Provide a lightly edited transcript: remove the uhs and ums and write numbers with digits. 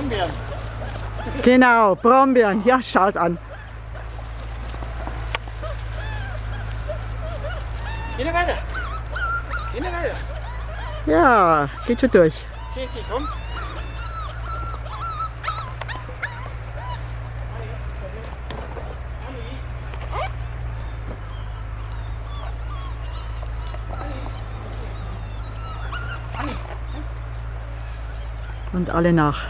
Brombeeren. Genau, Brombeeren. Ja, schau's an. Geh noch weiter. Geh noch weiter. Ja, geht schon durch. Zieh, komm. Und alle nach.